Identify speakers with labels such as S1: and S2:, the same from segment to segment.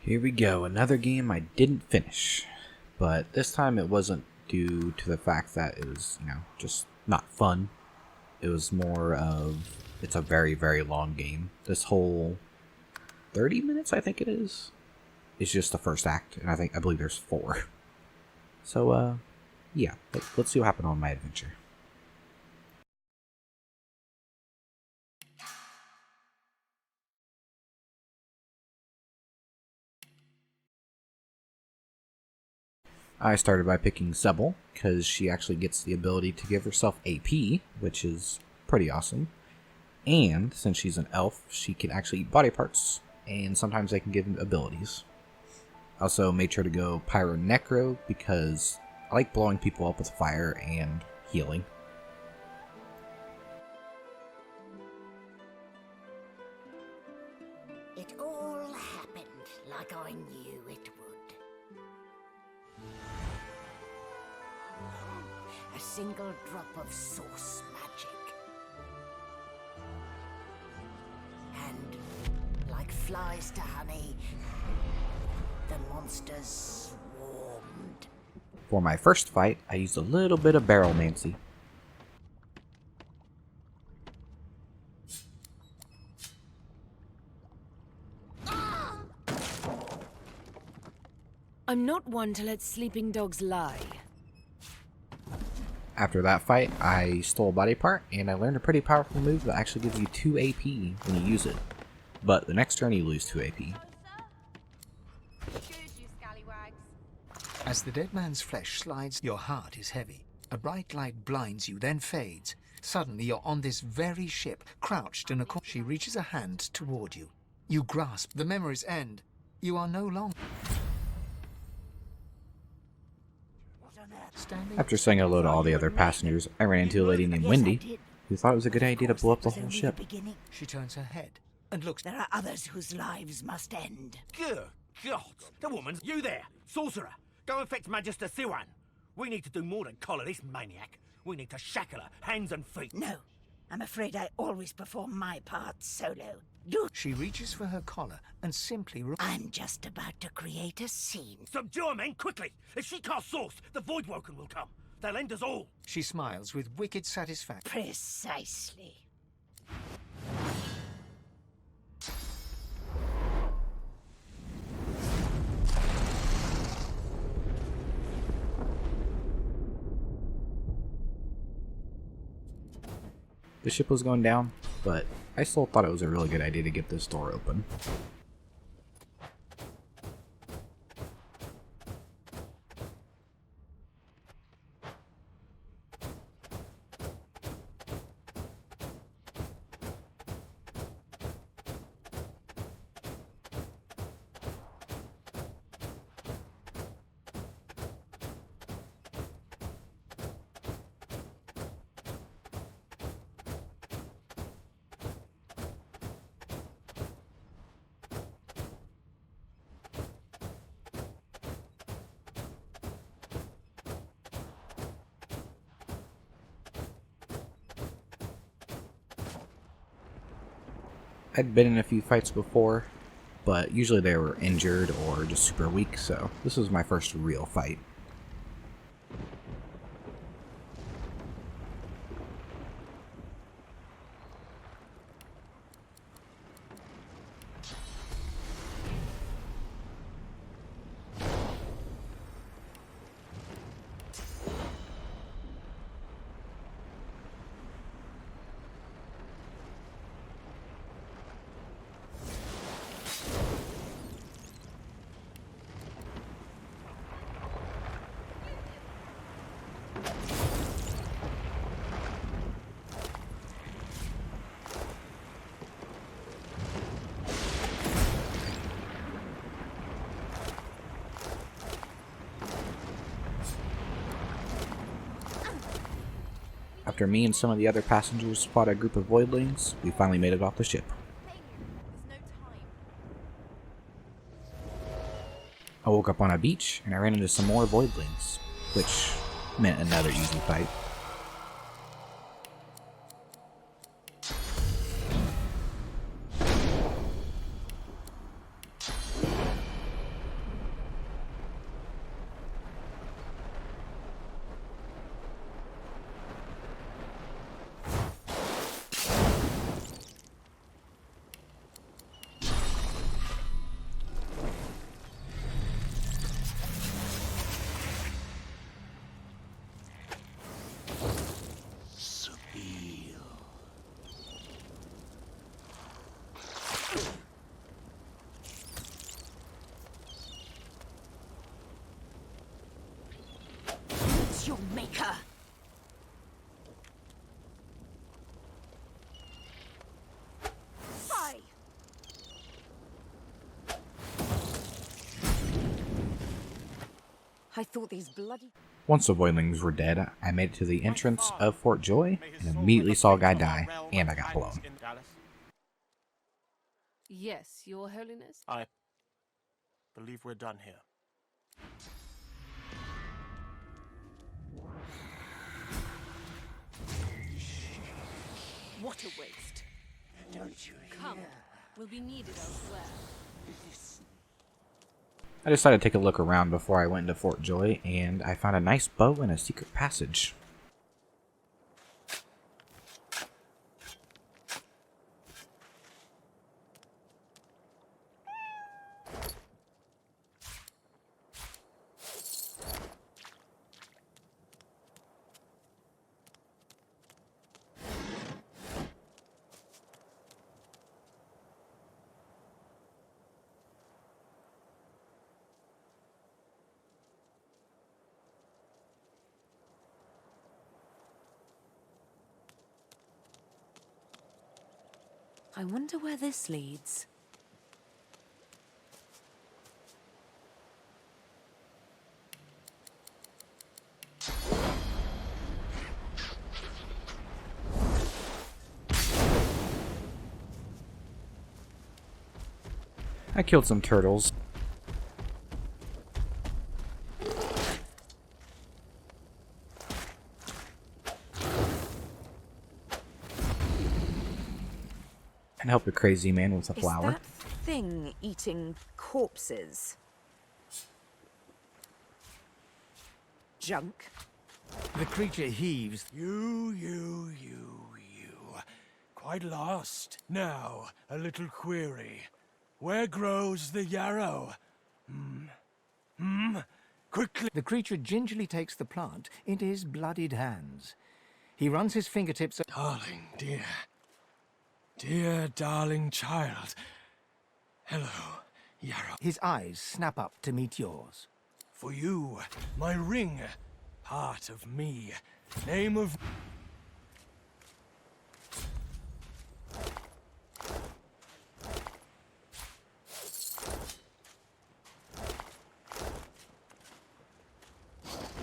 S1: Here we go, another game I didn't finish. But this time it wasn't due to the fact that it was, just not fun. It was more of, it's a very, very long game. This whole 30 minutes, I think it is just the first act, and I believe there's 4. So, yeah, let's see what happened on my adventure. I started by picking Sebel, because she actually gets the ability to give herself AP, which is pretty awesome. And since she's an elf, she can actually eat body parts, and sometimes they can give abilities. Also made sure to go Pyro Necro, because I like blowing people up with fire and healing.
S2: It all happened like I knew it would. A single drop of source magic. And, like flies to honey, the monsters swarmed.
S1: For my first fight, I used a little bit of Barrelmancy.
S3: I'm not one to let sleeping dogs lie.
S1: After that fight, I stole a body part, and I learned a pretty powerful move that actually gives you 2 AP when you use it. But the next turn you lose 2 AP.
S4: As the dead man's flesh slides, your heart is heavy. A bright light blinds you, then fades. Suddenly you're on this very ship, crouched in a corner. She reaches a hand toward you. You grasp. The memories end. You are no longer...
S1: After saying hello to all the other passengers, I ran into a lady named Wendy, who thought it was a good idea to blow up the whole ship.
S4: She turns her head and looks...
S2: There are others whose lives must end.
S5: Good God! The woman's... You there, sorcerer! Go and fetch Magister Siwan! We need to do more than collar this maniac. We need to shackle her, hands and feet.
S2: No, I'm afraid I always perform my part solo.
S4: She reaches for her collar and simply...
S2: I'm just about to create a scene.
S5: Subdue her, men, quickly! If she casts source, the Voidwoken will come. They'll end us all.
S4: She smiles with wicked satisfaction.
S2: Precisely.
S1: The ship was going down, but I still thought it was a really good idea to get this door open. I'd been in a few fights before, but usually they were injured or just super weak, so this was my first real fight. After me and some of the other passengers fought a group of voidlings, we finally made it off the ship. I woke up on a beach and I ran into some more voidlings, which meant another easy fight.
S3: I thought these bloody...
S1: Once the voidlings were dead, I made it to the entrance of Fort Joy and immediately saw a guy die, and I got blown.
S3: Yes, Your Holiness?
S6: I believe we're done here.
S3: What a waste.
S2: Don't you
S3: Come, we'll be needed elsewhere.
S1: I decided to take a look around before I went into Fort Joy, and I found a nice bow and a secret passage.
S3: I wonder where this leads.
S1: I killed some turtles. And helped a crazy man with a flower.
S7: Is that thing eating corpses? Junk?
S4: The creature heaves.
S6: You. Quite lost. Now, a little query. Where grows the yarrow? Quickly!
S4: The creature gingerly takes the plant into his bloodied hands. He runs his fingertips.
S6: Darling, dear. Dear, darling child. Hello, yarrow.
S4: His eyes snap up to meet yours.
S6: For you, my ring. Part of me. Name of...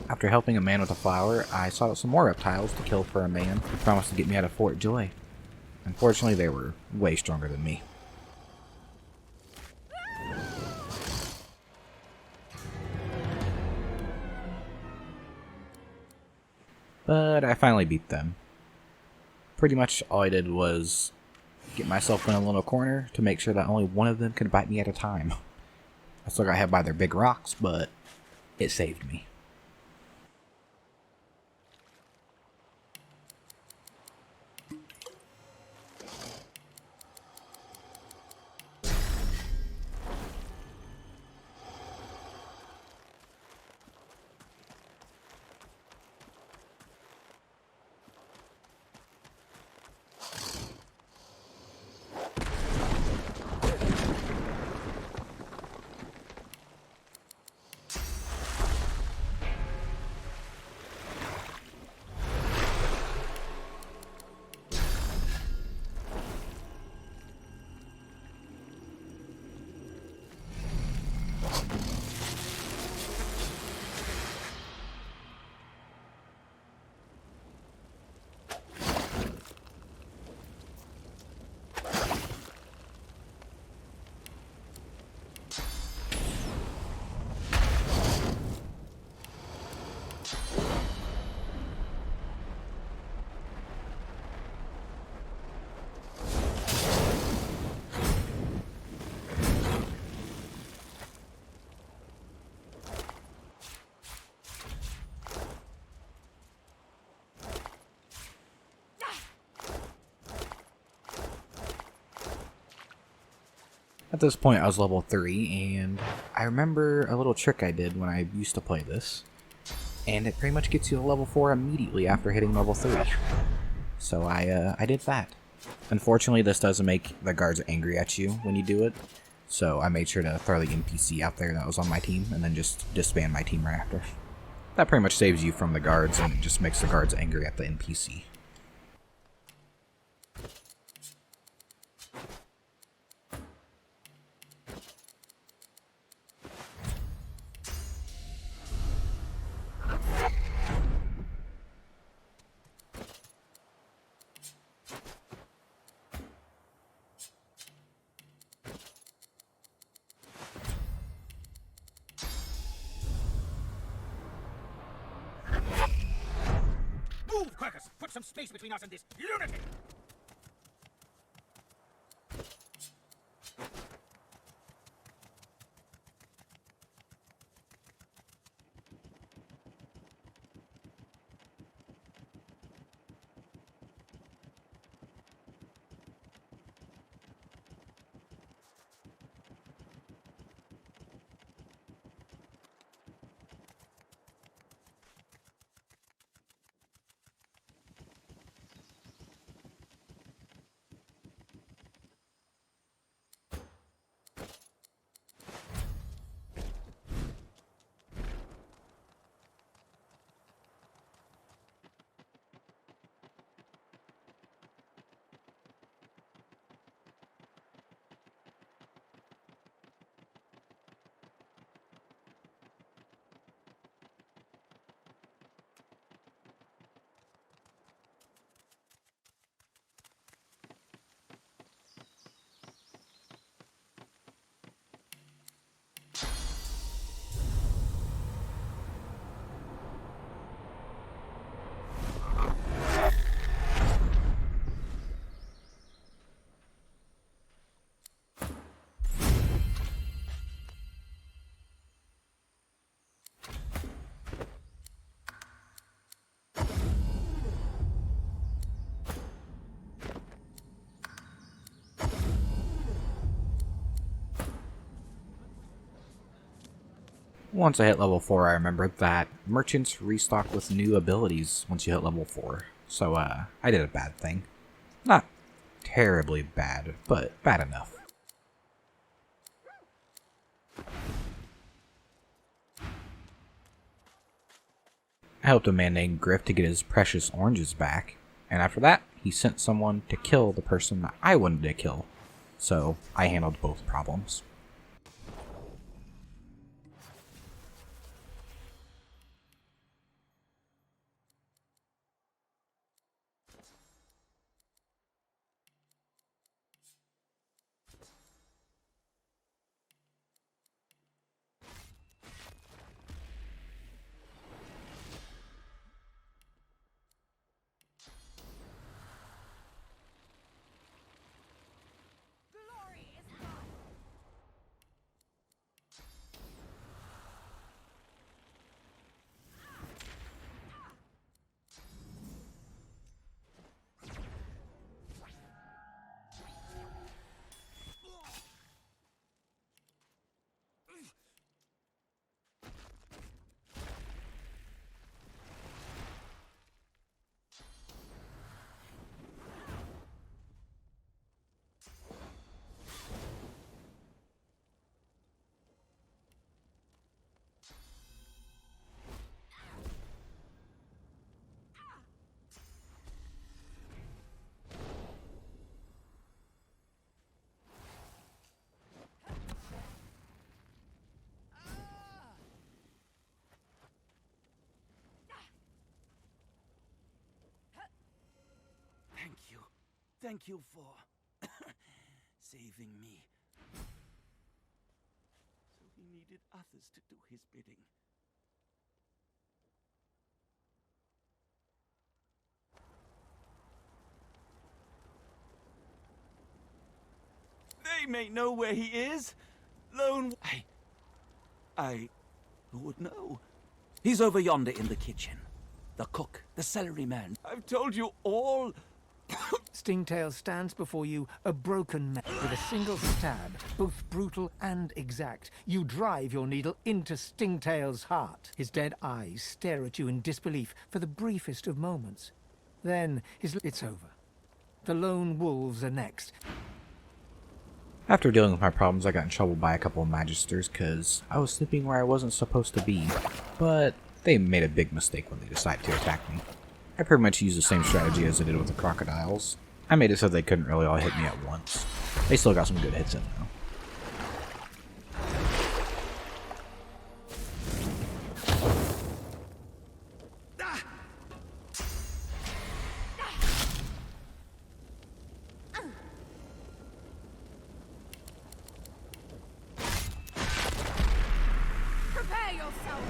S1: After helping a man with a flower, I sought out some more reptiles to kill for a man who promised to get me out of Fort Joy. Unfortunately, they were way stronger than me. But I finally beat them. Pretty much all I did was get myself in a little corner to make sure that only one of them could bite me at a time. I still got hit by their big rocks, but it saved me. At this point, I was level 3, and I remember a little trick I did when I used to play this. And it pretty much gets you to level 4 immediately after hitting level 3. So I did that. Unfortunately, this doesn't make the guards angry at you when you do it. So I made sure to throw the NPC out there that was on my team, and then just disband my team right after. That pretty much saves you from the guards, and it just makes the guards angry at the NPC.
S5: Marcus, put some space between us and this lunatic!
S1: Once I hit level 4, I remembered that merchants restock with new abilities once you hit level 4. So, I did a bad thing. Not terribly bad, but bad enough. I helped a man named Griff to get his precious oranges back, and after that, he sent someone to kill the person that I wanted to kill. So, I handled both problems.
S5: Thank you for saving me. So he needed others to do his bidding. They may know where he is. Lone... Who would know? He's over yonder in the kitchen. The cook, the celery man. I've told you all...
S4: Stingtail stands before you, a broken man. With a single stab, both brutal and exact, you drive your needle into Stingtail's heart. His dead eyes stare at you in disbelief for the briefest of moments. Then, it's over. The lone wolves are next.
S1: After dealing with my problems, I got in trouble by a couple of magisters because I was sleeping where I wasn't supposed to be, but they made a big mistake when they decided to attack me. I pretty much used the same strategy as I did with the crocodiles. I made it so they couldn't really all hit me at once. They still got some good hits in though.
S3: Prepare yourself!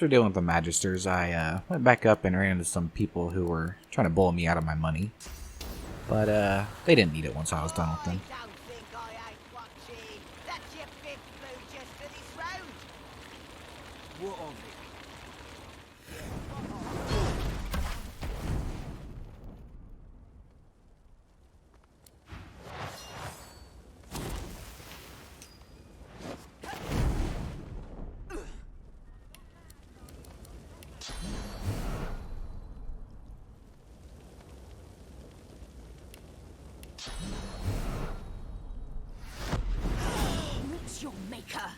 S1: After dealing with the Magisters, I went back up and ran into some people who were trying to bull me out of my money. But they didn't need it once I was done with them.
S2: I don't think I ain't watching. That's your big blue just for this road.
S6: What of it?
S2: Meet your maker.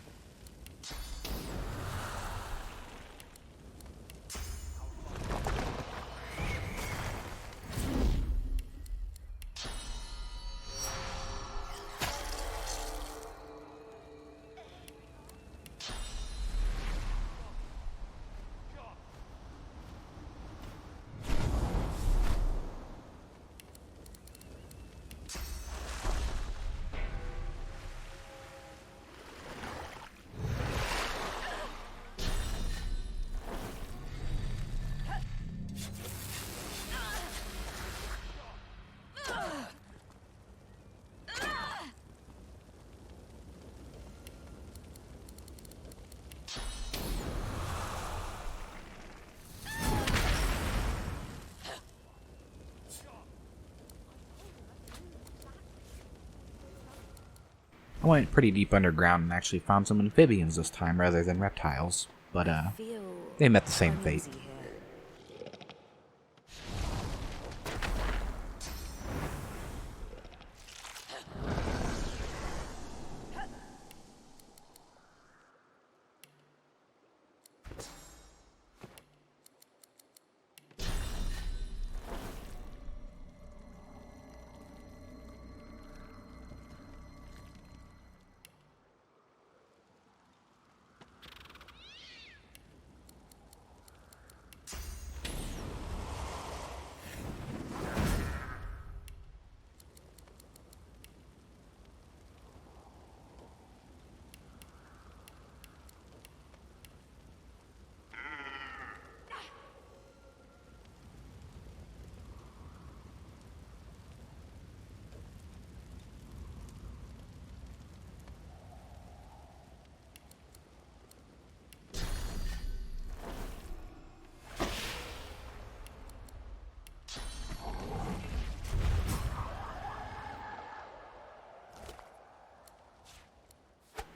S1: I went pretty deep underground and actually found some amphibians this time rather than reptiles, but
S7: Feel
S1: they met the same fate.
S7: uneasy here.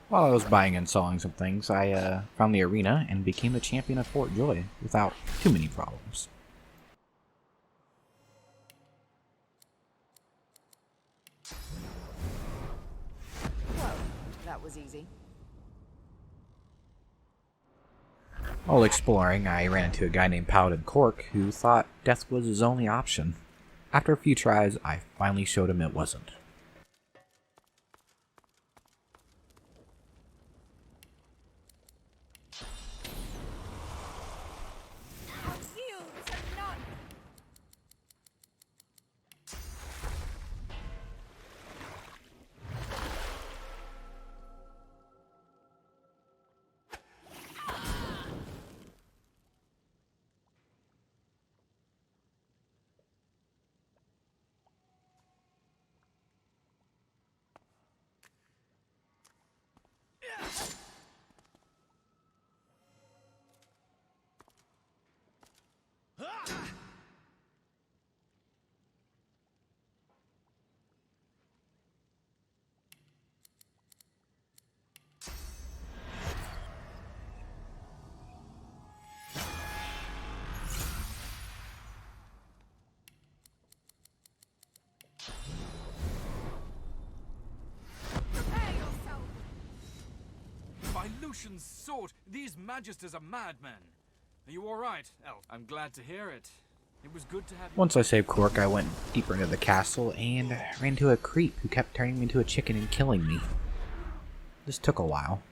S1: While I was buying and selling some things, I found the arena and became the champion of Fort Joy without too many problems.
S7: Well, that was easy.
S1: While exploring, I ran into a guy named Paladin Cork who thought death was his only option. After a few tries, I finally showed him it wasn't.
S6: By Lucian's sword, these Magisters are madmen. Are you alright, Elf? I'm glad to hear it. It was good to have you.
S1: Once I saved Cork, I went deeper into the castle and ran into a creep who kept turning me into a chicken and killing me. This took a while.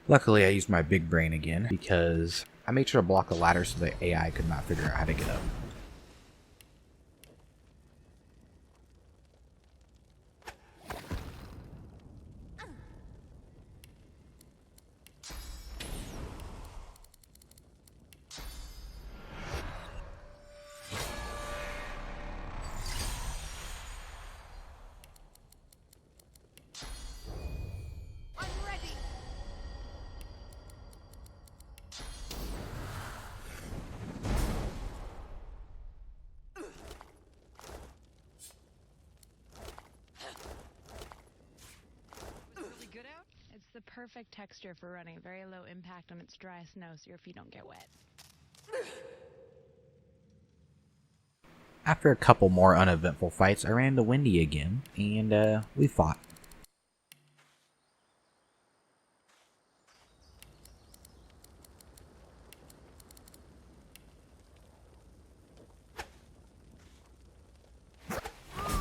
S1: Luckily, I used my big brain again because I made sure to block the ladder so the AI could not figure out how to get up.
S2: I'm ready.
S8: Really good out? It's the perfect texture for running. Very low impact on its dry snow so your feet don't get wet.
S1: After a couple more uneventful fights, I ran into Wendy again, and we fought.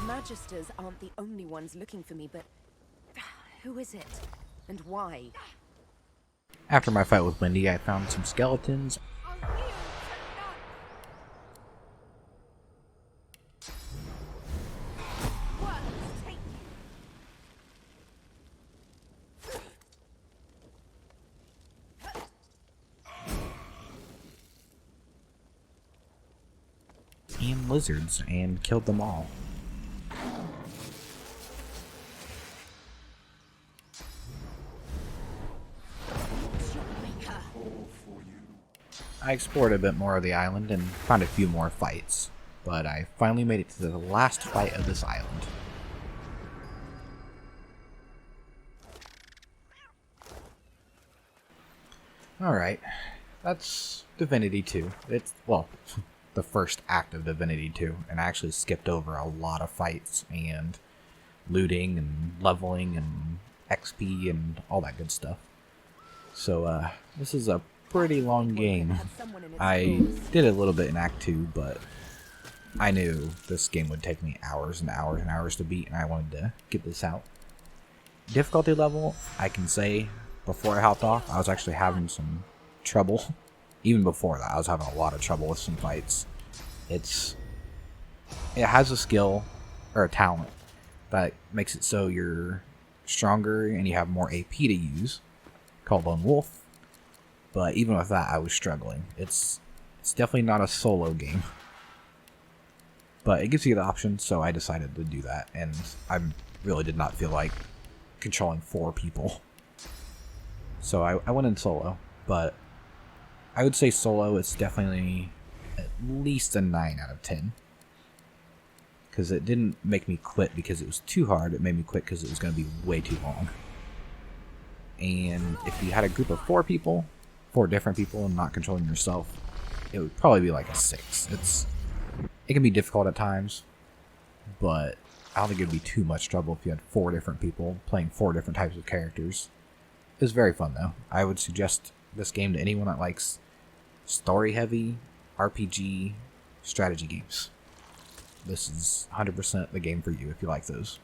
S7: Magisters aren't the only ones looking for me, but who is it? And why?
S1: After my fight with Wendy, I found some skeletons.
S2: I'll yield to none. Words take
S1: And lizards and killed them all. I explored a bit more of the island and found a few more fights, but I finally made it to the last fight of this island. Alright, that's Divinity 2. It's, well, the first act of Divinity 2, and I actually skipped over a lot of fights and looting and leveling and XP and all that good stuff. So, this is a pretty long game. I did a little bit in Act 2, but I knew this game would take me hours and hours and hours to beat, and I wanted to get this out. Difficulty level, I can say, before I hopped off, I was actually having some trouble. Even before that, I was having a lot of trouble with some fights. It has a skill, or a talent, that makes it so you're stronger and you have more AP to use, called Lone Wolf. But even with that, I was struggling. It's definitely not a solo game. But it gives you the option, so I decided to do that. And I really did not feel like controlling 4 people. So I went in solo. But I would say solo is definitely at least a 9 out of 10. Because it didn't make me quit because it was too hard. It made me quit because it was going to be way too long. And if you had a group of 4 people, 4 different people, and not controlling yourself, it would probably be like a 6. It can be difficult at times, but I don't think it would be too much trouble if you had 4 different people playing 4 different types of characters. It was very fun though. I would suggest this game to anyone that likes story-heavy, RPG, strategy games. This is 100% the game for you if you like those.